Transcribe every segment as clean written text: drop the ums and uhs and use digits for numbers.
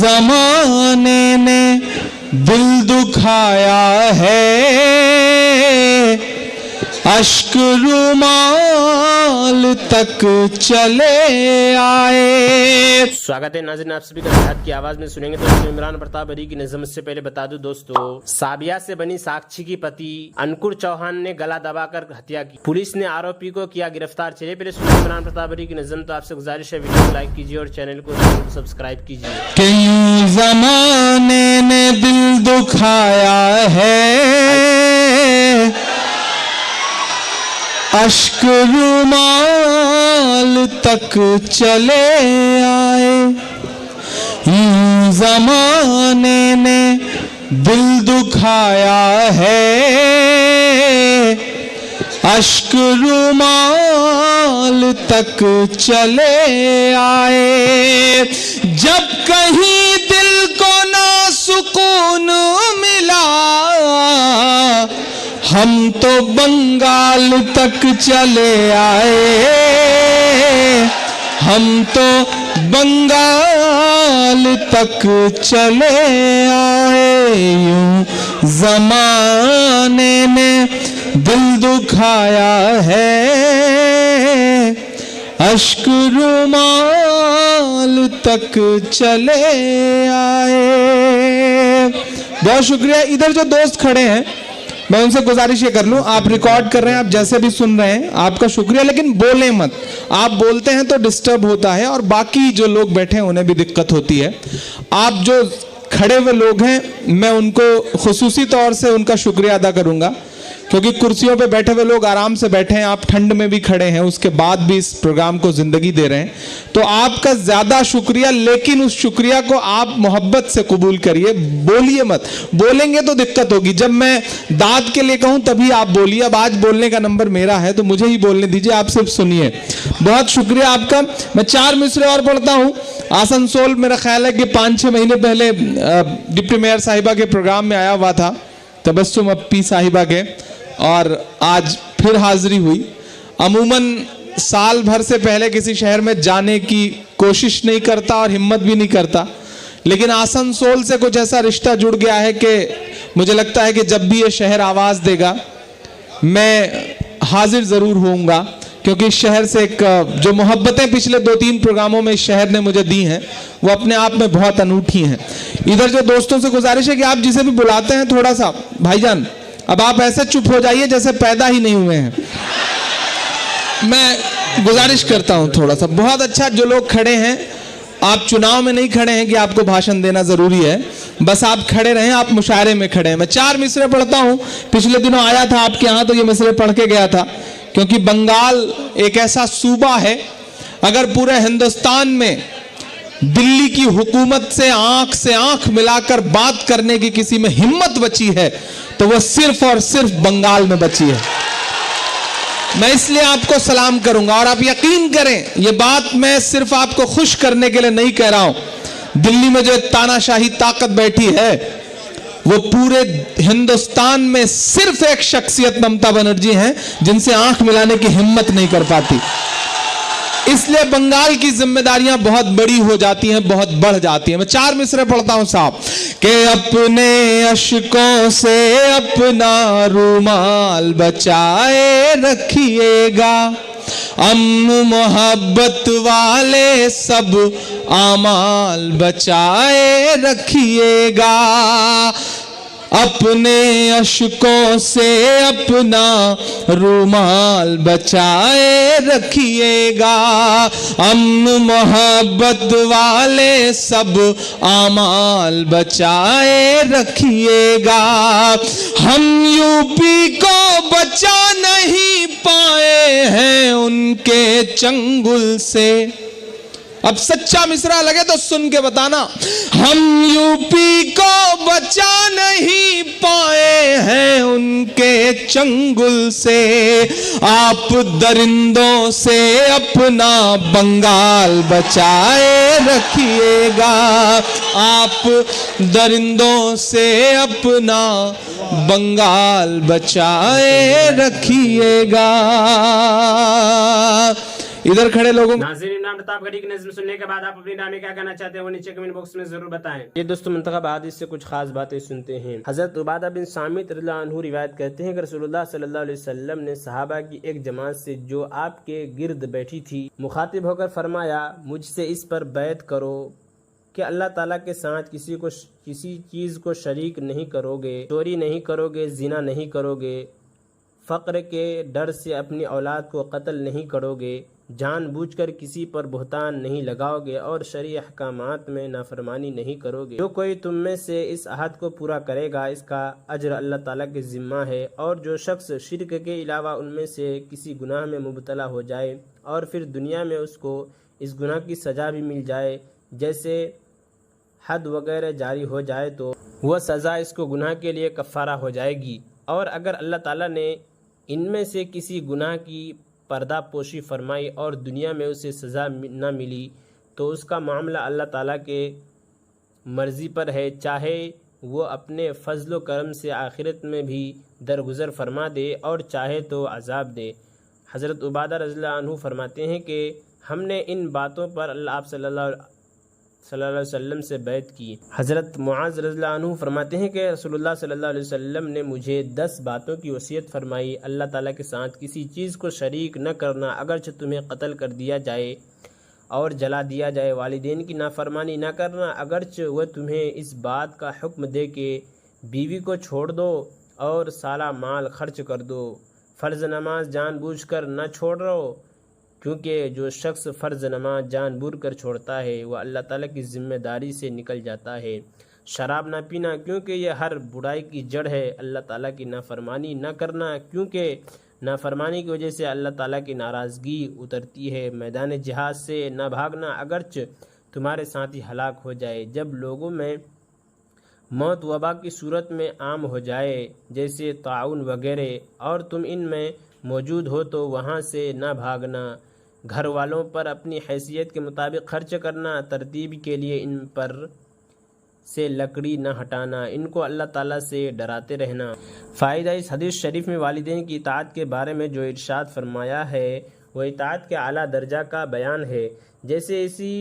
जमाने ने दिल दुखाया है, अश्क रुमाल तक चले आए। स्वागत है नाज़रीन, आप सभी का राहत की आवाज में सुनेंगे दोस्तों इमरान प्रताप अली की नज़म। इससे पहले बता दूं दोस्तों, साबिया से बनी साक्षी की पति अंकुर चौहान ने गला दबाकर हत्या की। पुलिस ने आरोपी को किया गिरफ्तार। चलिए पहले सुनिए इमरान प्रताप अली की नज़म। तो आपसे गुजारिश है वीडियो को लाइक कीजिए और चैनल को सब्सक्राइब कीजिए। कई ज़माने ने दिल दुखाया है, अश्क रुमाल तक चले आए। यूं ज़माने ने दिल दुखाया है, अश्क रुमाल तक चले आए। जब कहीं दिल को ना सुकून मिला, हम तो बंगाल तक चले आए, हम तो बंगाल तक चले आए। यूं ज़माने ने दिल दुखाया है, अश्क रुमाल तक चले आए। बहुत शुक्रिया। इधर जो दोस्त खड़े हैं मैं उनसे गुजारिश ये कर लूं, आप रिकॉर्ड कर रहे हैं, आप जैसे भी सुन रहे हैं आपका शुक्रिया, लेकिन बोलें मत। आप बोलते हैं तो डिस्टर्ब होता है और बाकी जो लोग बैठे हैं उन्हें भी दिक्कत होती है। आप जो खड़े हुए लोग हैं मैं उनको खुसूसी तौर से उनका शुक्रिया अदा करूंगा, क्योंकि कुर्सियों पे बैठे हुए लोग आराम से बैठे हैं, आप ठंड में भी खड़े हैं, उसके बाद भी इस प्रोग्राम को जिंदगी दे रहे हैं। तो आपका ज्यादा शुक्रिया, लेकिन उस शुक्रिया को आप मोहब्बत से कबूल करिए, बोलिए मत। बोलेंगे तो दिक्कत होगी। जब मैं दाद के लिए कहूं तभी आप बोलिए। अब आज बोलने का नंबर मेरा है तो मुझे ही बोलने दीजिए, आप सिर्फ सुनिए। बहुत शुक्रिया आपका। मैं 4 मिसरे और पढ़ता हूं। आसनसोल मेरा ख्याल है कि 5-6 महीने पहले डिप्टी मेयर साहिबा के प्रोग्राम में आया हुआ था, तबस्सुम अप्पी साहिबा के, और आज फिर हाजिरी हुई। अमूमन साल भर से पहले किसी शहर में जाने की कोशिश नहीं करता और हिम्मत भी नहीं करता, लेकिन आसनसोल से कुछ ऐसा रिश्ता जुड़ गया है कि मुझे लगता है कि जब भी ये शहर आवाज़ देगा मैं हाजिर ज़रूर होऊंगा, क्योंकि इस शहर से एक जो मोहब्बतें पिछले 2-3 प्रोग्रामों में इस शहर ने मुझे दी हैं वो अपने आप में बहुत अनूठी हैं। इधर जो दोस्तों से गुजारिश है कि आप जिसे भी बुलाते हैं थोड़ा सा, भाईजान अब आप ऐसे चुप हो जाइए जैसे पैदा ही नहीं हुए हैं। मैं गुजारिश करता हूं थोड़ा सा। बहुत अच्छा, जो लोग खड़े हैं, आप चुनाव में नहीं खड़े हैं कि आपको भाषण देना जरूरी है, बस आप खड़े रहें, आप मुशायरे में खड़े हैं। मैं 4 मिसरे पढ़ता हूं। पिछले दिनों आया था आपके यहाँ तो ये मिसरे पढ़ के गया था, क्योंकि बंगाल एक ऐसा सूबा है, अगर पूरे हिंदुस्तान में दिल्ली की हुकूमत से आंख मिलाकर बात करने की किसी में हिम्मत बची है तो वह सिर्फ और सिर्फ बंगाल में बची है। मैं इसलिए आपको सलाम करूंगा, और आप यकीन करें ये बात मैं सिर्फ आपको खुश करने के लिए नहीं कह रहा हूं। दिल्ली में जो तानाशाही ताकत बैठी है वो पूरे हिंदुस्तान में सिर्फ एक शख्सियत ममता बनर्जी हैं, जिनसे आंख मिलाने की हिम्मत नहीं कर पाती। इसलिए बंगाल की जिम्मेदारियां बहुत बड़ी हो जाती हैं, बहुत बढ़ जाती हैं। मैं 4 मिसरे पढ़ता हूं साहब कि अपने अश्कों से अपना रुमाल बचाए रखिएगा, अम्न मोहब्बत वाले सब आमाल बचाए रखिएगा। अपने अश्कों से अपना रुमाल बचाए रखिएगा, अम्न मोहब्बत वाले सब आमाल बचाए रखिएगा। हम यूपी को बचा नहीं पाए हैं उनके चंगुल से। अब सच्चा मिसरा लगे तो सुन के बताना। हम यूपी को बचा नहीं पाए हैं उनके चंगुल से, आप दरिंदों से अपना बंगाल बचाए रखिएगा, आप दरिंदों से अपना बंगाल बचाए रखिएगा। इधर खड़े लोगों को नाज़रीन, इमरान प्रताप गढ़ी की नज़्म सुनने के बाद आप अपनी राय में क्या कहना चाहते हैं वो नीचे कमेंट बॉक्स में जरूर बताएं। ये दोस्तों मुंतखब हदीस से कुछ खास बातें सुनते हैं। हजरत उबादा बिन सामित रज़ियल्लाहु अन्हु रिवायत करते हैं कि रसूलुल्लाह सल्लल्लाहु अलैहि वसल्लम ने सहाबा की एक जमात से जो आपके गिर्द बैठी थी मुखातिब होकर फरमाया, मुझसे इस पर बैत करो कि अल्लाह ताला के साथ किसी चीज़ को शरीक नहीं करोगे, चोरी नहीं करोगे, जिना नहीं करोगे, फ़क्र के डर से अपनी औलाद को कत्ल नहीं करोगे, जानबूझकर किसी पर बुहतान नहीं लगाओगे और शरई अहकामात में नाफरमानी नहीं करोगे। जो कोई तुम में से इस अहद को पूरा करेगा इसका अज्र अल्लाह ताला के ज़िम्मा है। और जो शख्स शिर्क के अलावा उनमें से किसी गुनाह में मुबतला हो जाए और फिर दुनिया में उसको इस गुनाह की सज़ा भी मिल जाए, जैसे हद वगैरह जारी हो जाए, तो वह सज़ा इसको गुनाह के लिए कफ़ारा हो जाएगी। और अगर अल्लाह ताला ने इनमें से किसी गुनाह की पर्दा पोशी फरमाई और दुनिया में उसे सज़ा न मिली तो उसका मामला अल्लाह ताला के मर्ज़ी पर है, चाहे वो अपने फजल व करम से आखिरत में भी दरगुजर फरमा दे और चाहे तो अजाब दे। हज़रत उबादा रज़ियल्लाहु अन्हु फरमाते हैं कि हमने इन बातों पर आप सल्लल्लाहु अलैहि वसल्लम से बैत की। हज़रत मुआज़ रज़ियल्लाहु अन्हु फरमाते हैं कि रसूलुल्लाह सल्लल्लाहु अलैहि वसल्लम ने मुझे 10 बातों की वसीयत फरमाई। अल्लाह ताला के साथ किसी चीज़ को शरीक न करना, अगरचे तुम्हें कत्ल कर दिया जाए और जला दिया जाए, वालिदैन की नाफरमानी न करना, अगरचे वह तुम्हें इस बात का हुक्म दे कि बीवी को छोड़ दो और सारा माल खर्च कर दो, फ़र्ज़ नमाज जानबूझकर न छोड़ो, क्योंकि जो शख्स फ़र्ज़ नमाज जानबूझकर छोड़ता है वह अल्लाह ताला की ज़िम्मेदारी से निकल जाता है। शराब ना पीना, क्योंकि यह हर बुराई की जड़ है। अल्लाह ताला की नाफरमानी न करना, क्योंकि नाफरमानी की वजह से अल्लाह ताला की नाराज़गी उतरती है। मैदान जिहाद से न भागना, अगरचे तुम्हारे साथी हलाक हो जाए। जब लोगों में मौत वबा की सूरत में आम हो जाए, जैसे ताउन वगैरह, और तुम इनमें मौजूद हो तो वहाँ से न भागना। घर वालों पर अपनी हैसियत के मुताबिक खर्च करना, तरतीब के लिए इन पर से लकड़ी न हटाना, इनको अल्लाह ताला से डराते रहना। फ़ायदा इस हदीस शरीफ में वालिदैन की इताअत के बारे में जो इरशाद फरमाया है वह इताअत के आला दर्जा का बयान है। जैसे इसी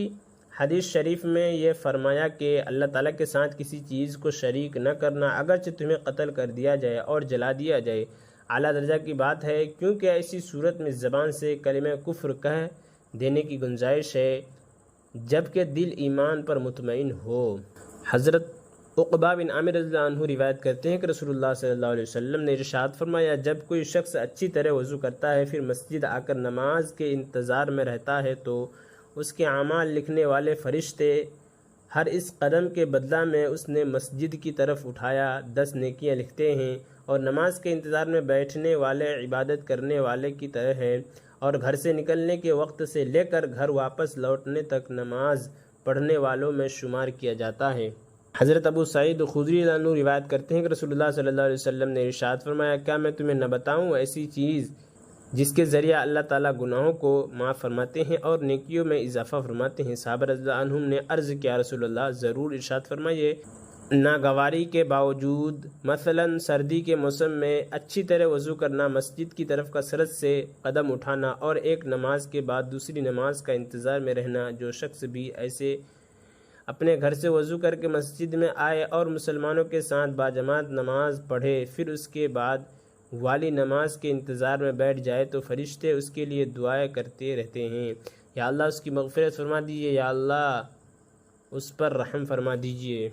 हदीस शरीफ में ये फरमाया कि अल्लाह ताला के साथ किसी चीज़ को शरीक न करना, अगरचे तुम्हें कत्ल कर दिया जाए और जला दिया जाए, आला दर्जा की बात है, क्योंकि ऐसी सूरत में ज़बान से कलिमा कुफ्र कह देने की गुंजाइश है जबकि दिल ईमान पर मुतमईन हो। हज़रत उक़बा बिन आमिर रज़ियल्लाहु अन्हु रिवायत करते हैं कि रसूलुल्लाह सल्लल्लाहु अलैहि वसल्लम ने इरशाद फरमाया, जब कोई शख्स अच्छी तरह वज़ू करता है फिर मस्जिद आकर नमाज के इंतज़ार में रहता है तो उसके अमाल लिखने वाले फ़रिश्ते हर इस कदम के बदला में उसने मस्जिद की तरफ उठाया 10 नेकियां लिखते हैं, और नमाज के इंतज़ार में बैठने वाले इबादत करने वाले की तरह हैं, और घर से निकलने के वक्त से लेकर घर वापस लौटने तक नमाज पढ़ने वालों में शुमार किया जाता है। हज़रत अबू सईद खुदरी अन्हु रिवायत करते हैं कि रसूलुल्लाह सल्लल्लाहु अलैहि वसल्लम ने इरशाद फरमाया, क्या मैं तुम्हें न बताऊँ ऐसी चीज़ जिसके ज़रिए अल्लाह ताला गुनाहों को माफ़ फरमाते हैं और नेकियों में इजाफ़ा फरमाते हैं। सहाबा रज़ियल्लाहु अन्हुम ने अर्ज़ किया, रसूलुल्लाह ज़रूर। इरशाद फरमाइए, नागवारी के बावजूद मसलन सर्दी के मौसम में अच्छी तरह वज़ू करना, मस्जिद की तरफ कसरत से कदम उठाना और एक नमाज के बाद दूसरी नमाज का इंतज़ार में रहना। जो शख्स भी ऐसे अपने घर से वज़ू करके मस्जिद में आए और मुसलमानों के साथ बाजमात नमाज पढ़े, फिर उसके बाद वाली नमाज के इंतज़ार में बैठ जाए तो फ़रिश्ते उसके लिए दुआएं करते रहते हैं, या अल्लाह उसकी मग़फ़िरत फरमा दीजिए, या अल्लाह उस पर रहम फरमा दीजिए।